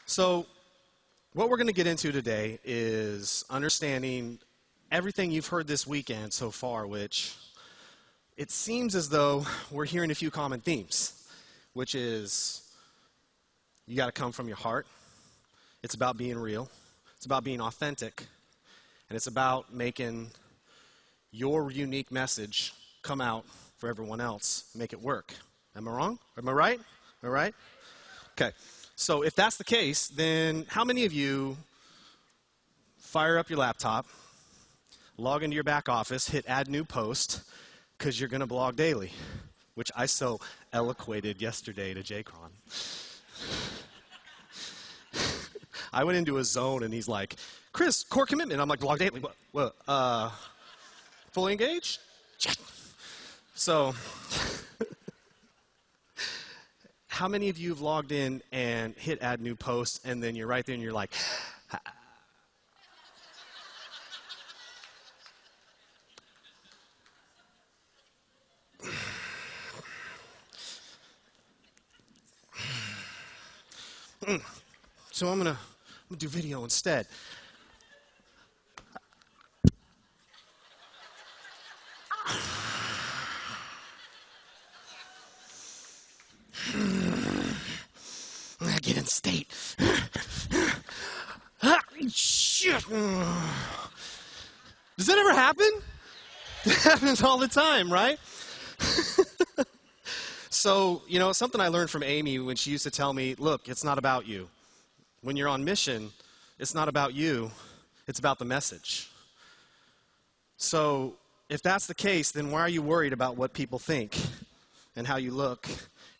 So what we're going to get into today is understanding everything you've heard this weekend so far, which it seems as though we're hearing a few common themes, which is you got to come from your heart. It's about being real. It's about being authentic. And it's about making your unique message come out for everyone else, make it work. Am I wrong? Am I right? Am I right? Okay. So if that's the case, then how many of you fire up your laptop, log into your back office, hit add new post, because you're going to blog daily, which I so eloquated yesterday to Jaycron. I went into a zone and he's like, Chris, core commitment. I'm like, blog daily. What? Fully engaged? So, how many of you have logged in and hit add new post, and then you're right there and you're like, so I'm gonna do video instead. Get in state. Shit. Does that ever happen? It happens all the time, right? So, something I learned from Amy when she used to tell me, look, it's not about you. When you're on mission, it's not about you. It's about the message. So, if that's the case, then why are you worried about what people think and how you look?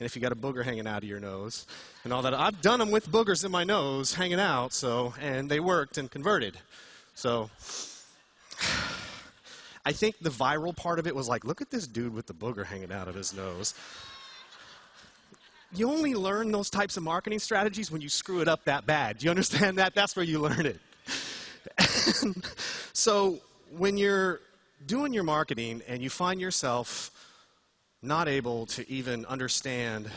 And if you got a booger hanging out of your nose and all that. I've done them with boogers in my nose hanging out, and they worked and converted. So I think the viral part of it was like, look at this dude with the booger hanging out of his nose. You only learn those types of marketing strategies when you screw it up that bad. Do you understand that? That's where you learn it. So when you're doing your marketing and you find yourself not able to even understand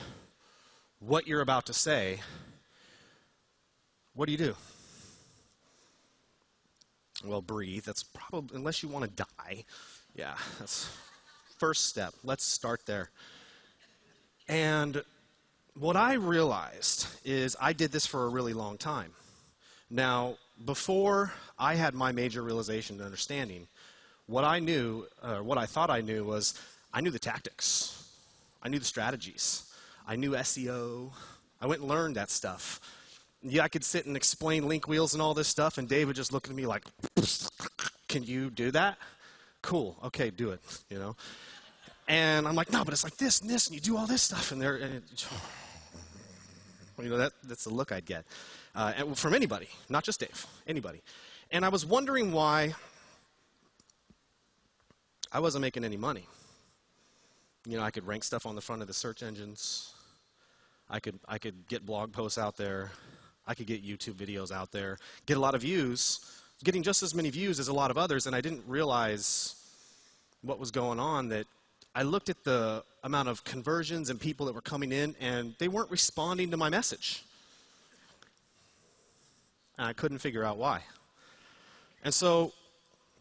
what you're about to say, what do? Well, breathe. That's probably, unless you want to die. Yeah, that's first step. Let's start there. And what I realized is I did this for a really long time. Now, before I had my major realization and understanding, what I knew, what I thought I knew was I knew the tactics. I knew the strategies. I knew SEO. I went and learned that stuff. Yeah, I could sit and explain link wheels and all this stuff, and Dave would just look at me like, can you do that? Cool. Okay, do it, And I'm like, no, but it's like this and this, and you do all this stuff, and that's the look I'd get. And from anybody, not just Dave, anybody. And I was wondering why I wasn't making any money. I could rank stuff on the front of the search engines. I could get blog posts out there. I could get YouTube videos out there, get a lot of views, getting just as many views as a lot of others, and I didn't realize what was going on. That I looked at the amount of conversions and people that were coming in, and they weren't responding to my message. And I couldn't figure out why. And so,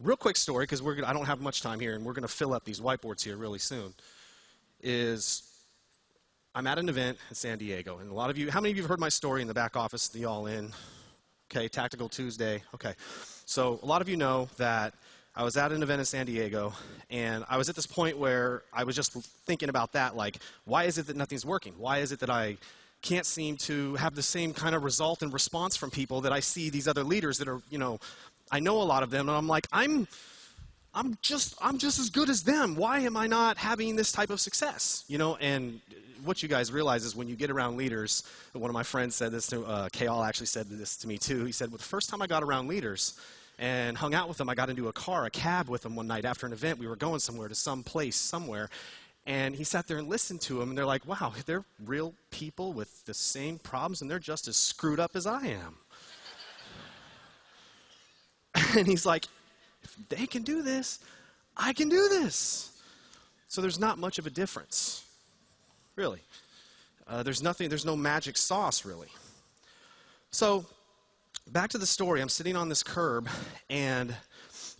real quick story, because I don't have much time here, and we're going to fill up these whiteboards here really soon, is I'm at an event in San Diego. And how many of you have heard my story in the back office, the All In? Okay, Tactical Tuesday. Okay. So a lot of you know that I was at an event in San Diego, and I was at this point where I was just thinking about that, like, why is it that nothing's working? Why is it that I can't seem to have the same kind of result and response from people that I see these other leaders that are, I know a lot of them, and I'm like, I'm just as good as them. Why am I not having this type of success? And what you guys realize is when you get around leaders, one of my friends said this to, Kayal actually said this to me too. He said, well, the first time I got around leaders and hung out with them, I got into a cab with them one night after an event. We were going somewhere to some place, somewhere. And he sat there and listened to them, and they're like, wow, they're real people with the same problems, and they're just as screwed up as I am. And he's like, if they can do this, I can do this. So there's not much of a difference, really. There's no magic sauce, really. So back to the story. I'm sitting on this curb, and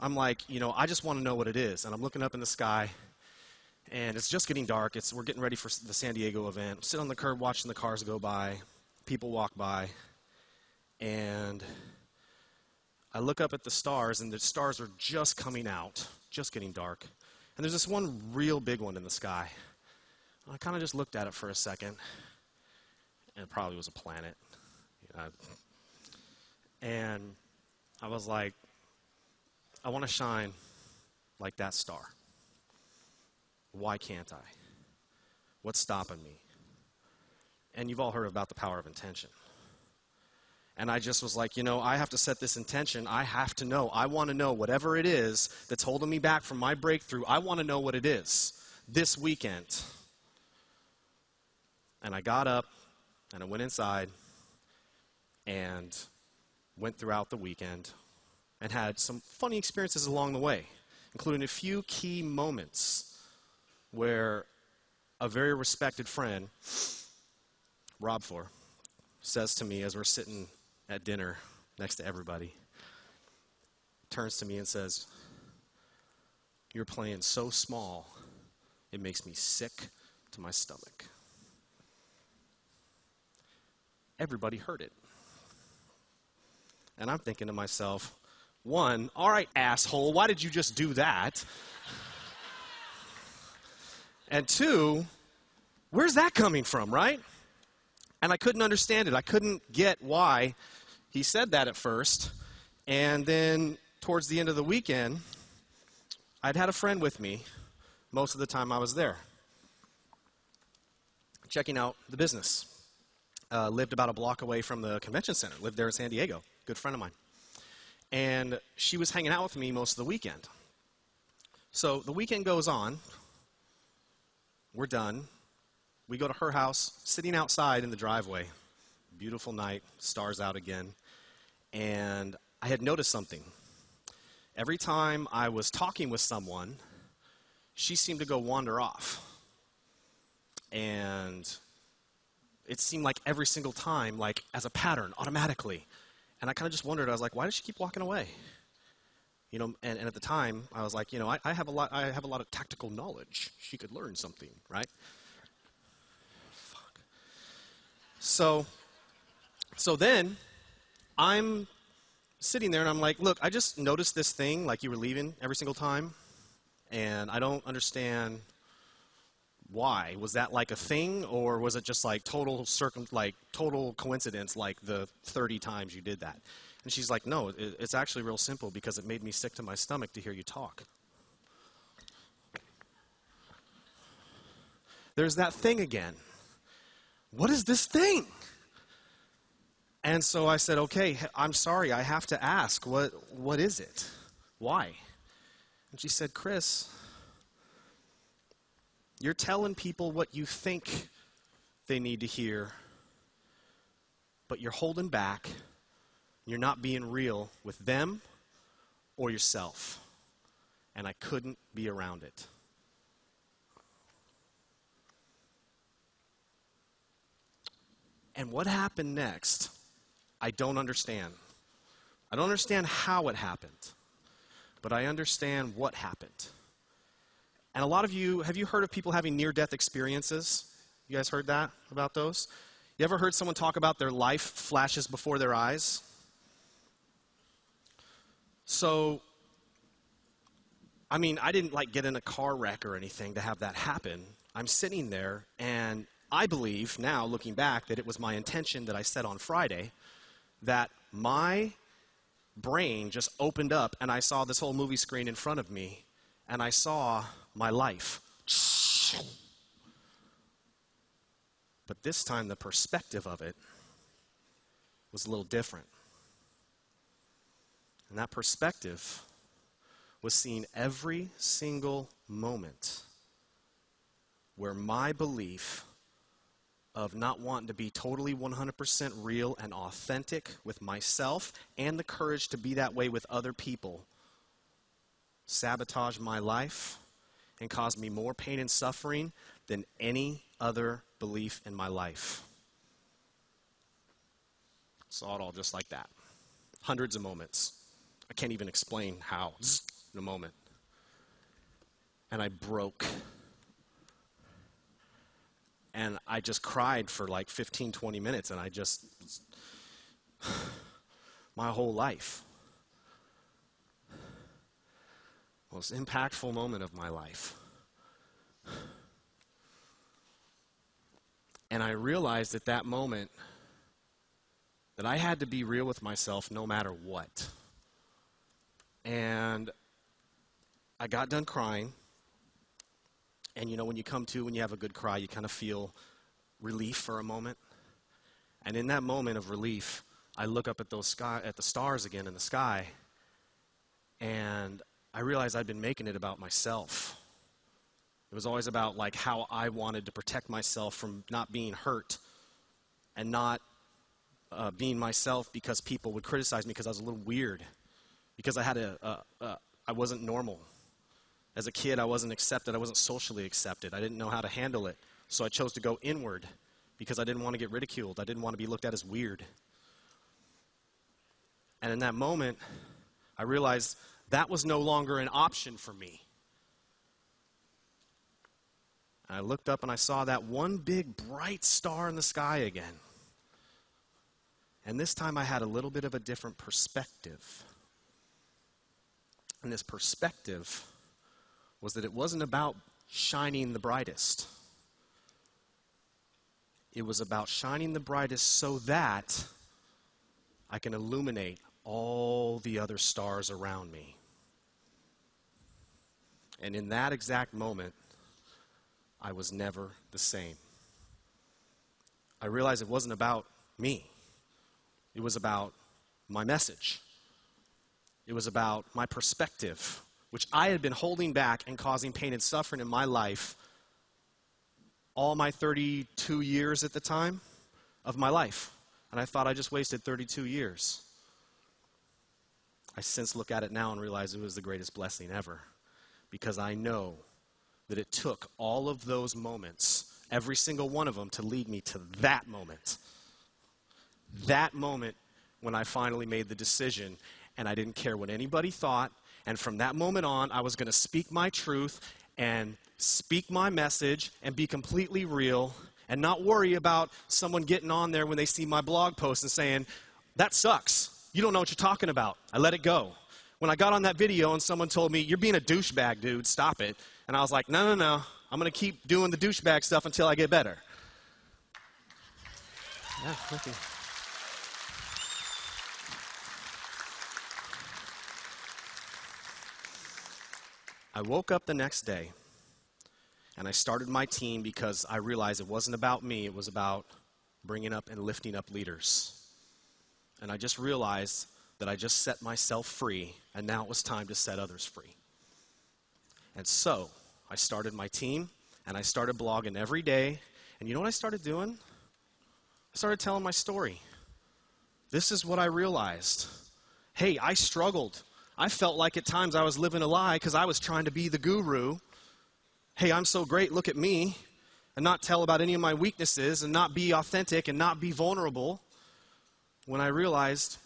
I'm like, I just want to know what it is. And I'm looking up in the sky, and it's just getting dark. We're getting ready for the San Diego event. I'm sitting on the curb watching the cars go by, people walk by, and I look up at the stars, and the stars are just coming out, just getting dark. And there's this one real big one in the sky. I kind of just looked at it for a second, and it probably was a planet. And I was like, I want to shine like that star. Why can't I? What's stopping me? And you've all heard about the power of intention. And I just was like, I have to set this intention. I have to know. I want to know whatever it is that's holding me back from my breakthrough. I want to know what it is this weekend. And I got up, and I went inside, and went throughout the weekend, and had some funny experiences along the way, including a few key moments where a very respected friend, Rob Four, says to me as we're sitting at dinner next to everybody, turns to me and says, "You're playing so small, it makes me sick to my stomach." Everybody heard it. And I'm thinking to myself, one, all right, asshole, why did you just do that? And two, where's that coming from, right? And I couldn't understand it. I couldn't get why he said that at first. And then towards the end of the weekend, I'd had a friend with me most of the time I was there, checking out the business. Lived about a block away from the convention center, lived there in San Diego, good friend of mine. And she was hanging out with me most of the weekend. So the weekend goes on, we're done. We go to her house, sitting outside in the driveway. Beautiful night, stars out again. And I had noticed something. Every time I was talking with someone, she seemed to go wander off. And it seemed like every single time, like as a pattern, automatically. And I kind of just wondered, I was like, why does she keep walking away? And at the time, I was like, I have a lot of tactical knowledge. She could learn something, right? Fuck. So then I'm sitting there and I'm like, look, I just noticed this thing, like you were leaving every single time, and I don't understand why. Was that like a thing, or was it just like total coincidence, like the 30 times you did that? And she's like, no, it's actually real simple, because it made me sick to my stomach to hear you talk. There's that thing again. What is this thing? And so I said, okay, I'm sorry, I have to ask, what is it? Why? And she said, Chris, you're telling people what you think they need to hear, but you're holding back. You're not being real with them or yourself. And I couldn't be around it. And what happened next, I don't understand. I don't understand how it happened, but I understand what happened. And a lot of you, have you heard of people having near-death experiences? You guys heard that, about those? You ever heard someone talk about their life flashes before their eyes? So, I didn't get in a car wreck or anything to have that happen. I'm sitting there, and I believe now, looking back, that it was my intention that I said on Friday, that my brain just opened up and I saw this whole movie screen in front of me, and I saw my life. But this time the perspective of it was a little different. And that perspective was seeing every single moment where my belief of not wanting to be totally 100% real and authentic with myself, and the courage to be that way with other people, sabotage my life and cause me more pain and suffering than any other belief in my life. Saw it all just like that. Hundreds of moments. I can't even explain how, in a moment. And I broke. And I just cried for like 15, 20 minutes, and my whole life. Most impactful moment of my life. And I realized at that moment that I had to be real with myself no matter what. And I got done crying. And you know, when you have a good cry, you kind of feel relief for a moment. And in that moment of relief, I look up at the stars again in the sky, and I realized I'd been making it about myself. It was always about like how I wanted to protect myself from not being hurt and not being myself because people would criticize me because I was a little weird, because I wasn't normal. As a kid, I wasn't accepted. I wasn't socially accepted. I didn't know how to handle it. So I chose to go inward because I didn't want to get ridiculed. I didn't want to be looked at as weird. And in that moment, I realized that was no longer an option for me. And I looked up and I saw that one big bright star in the sky again. And this time I had a little bit of a different perspective. And this perspective was that it wasn't about shining the brightest. It was about shining the brightest so that I can illuminate all the other stars around me. And in that exact moment, I was never the same. I realized it wasn't about me. It was about my message. It was about my perspective, which I had been holding back and causing pain and suffering in my life all my 32 years at the time of my life. And I thought I just wasted 32 years. I since look at it now and realize it was the greatest blessing ever, because I know that it took all of those moments, every single one of them, to lead me to that moment. That moment when I finally made the decision, and I didn't care what anybody thought. And from that moment on, I was going to speak my truth and speak my message and be completely real and not worry about someone getting on there when they see my blog post and saying, that sucks. You don't know what you're talking about. I let it go. When I got on that video and someone told me, you're being a douchebag, dude, stop it. And I was like, no. I'm going to keep doing the douchebag stuff until I get better. Yeah, thank you. I woke up the next day, and I started my team because I realized it wasn't about me. It was about bringing up and lifting up leaders. And I just realized that I just set myself free, and now it was time to set others free. And so I started my team, and I started blogging every day. And you know what I started doing? I started telling my story. This is what I realized. Hey, I struggled. I felt like at times I was living a lie because I was trying to be the guru. Hey, I'm so great, look at me. And not tell about any of my weaknesses and not be authentic and not be vulnerable. When I realized,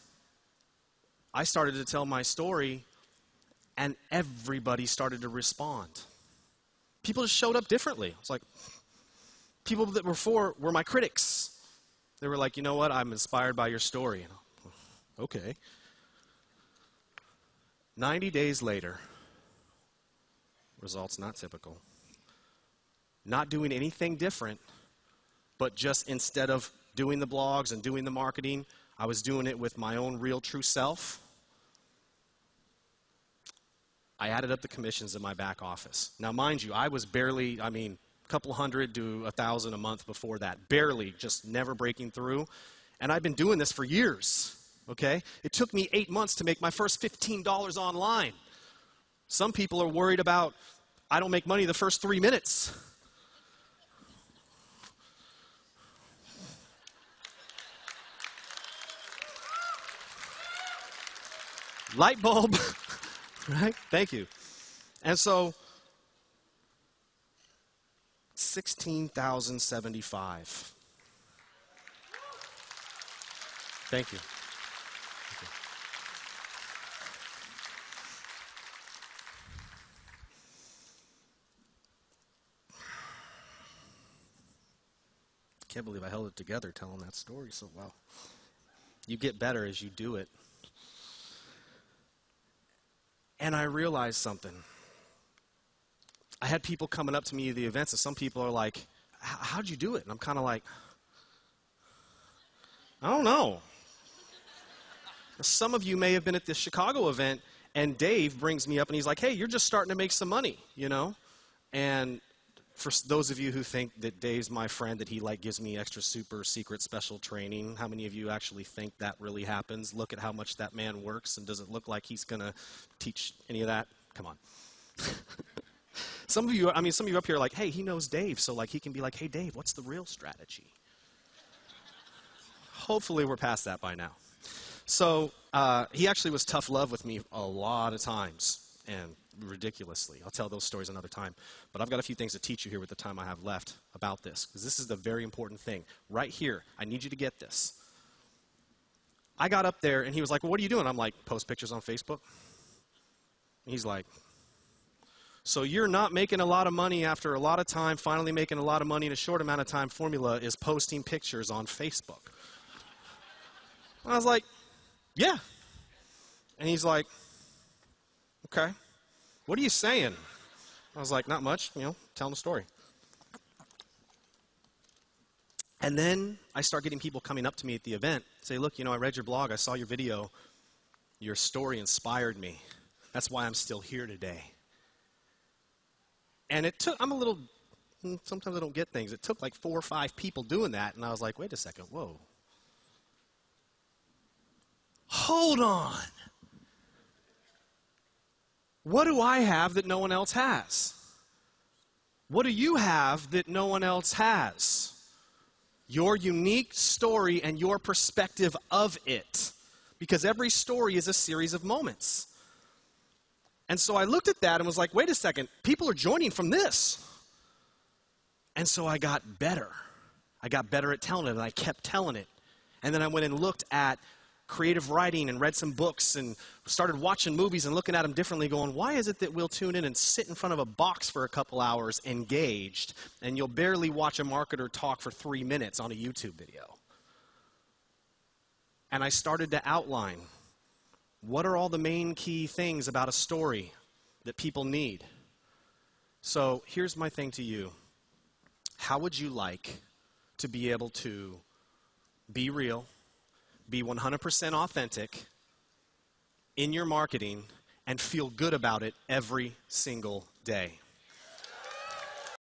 I started to tell my story and everybody started to respond. People just showed up differently. It's like, people that were my critics. They were like, you know what, I'm inspired by your story. Okay. 90 days later, results not typical. Not doing anything different, but just instead of doing the blogs and doing the marketing, I was doing it with my own real true self. I added up the commissions in my back office. Now, mind you, I was barely, a couple hundred to 1,000 a month before that. Barely, just never breaking through. And I've been doing this for years. Okay? It took me 8 months to make my first $15 online. Some people are worried about, I don't make money the first 3 minutes. Light bulb, right? Thank you. And so, 16,075. Thank you. Can't believe I held it together telling that story so well. You get better as you do it. And I realized something. I had people coming up to me at the events, and some people are like, how'd you do it? And I'm kind of like, I don't know. Some of you may have been at this Chicago event, and Dave brings me up, and he's like, hey, you're just starting to make some money, you know? And for those of you who think that Dave's my friend, that he like gives me extra super secret special training, how many of you actually think that really happens? Look at how much that man works, and does it look like he's going to teach any of that? Come on. Some of you up here are like, hey, he knows Dave, so like he can be like, hey, Dave, what's the real strategy? Hopefully we're past that by now. So he actually was tough love with me a lot of times, and ridiculously. I'll tell those stories another time. But I've got a few things to teach you here with the time I have left about this, because this is the very important thing. Right here, I need you to get this. I got up there, and he was like, well, what are you doing? I'm like, post pictures on Facebook. And he's like, so you're not making a lot of money after a lot of time, finally making a lot of money in a short amount of time. Formula is posting pictures on Facebook. And I was like, yeah. And he's like, okay. What are you saying? I was like, not much, telling the story. And then I start getting people coming up to me at the event, say, look, I read your blog, I saw your video, your story inspired me. That's why I'm still here today. And it took, sometimes I don't get things. It took like 4 or 5 people doing that, and I was like, wait a second, whoa. Hold on. What do I have that no one else has? What do you have that no one else has? Your unique story and your perspective of it. Because every story is a series of moments. And so I looked at that and was like, wait a second, people are joining from this. And so I got better. I got better at telling it, and I kept telling it. And then I went and looked at creative writing and read some books and started watching movies and looking at them differently, going, why is it that we'll tune in and sit in front of a box for a couple hours engaged, and you'll barely watch a marketer talk for 3 minutes on a YouTube video? And I started to outline, what are all the main key things about a story that people need? So here's my thing to you. How would you like to be able to be real, be 100% authentic in your marketing, and feel good about it every single day?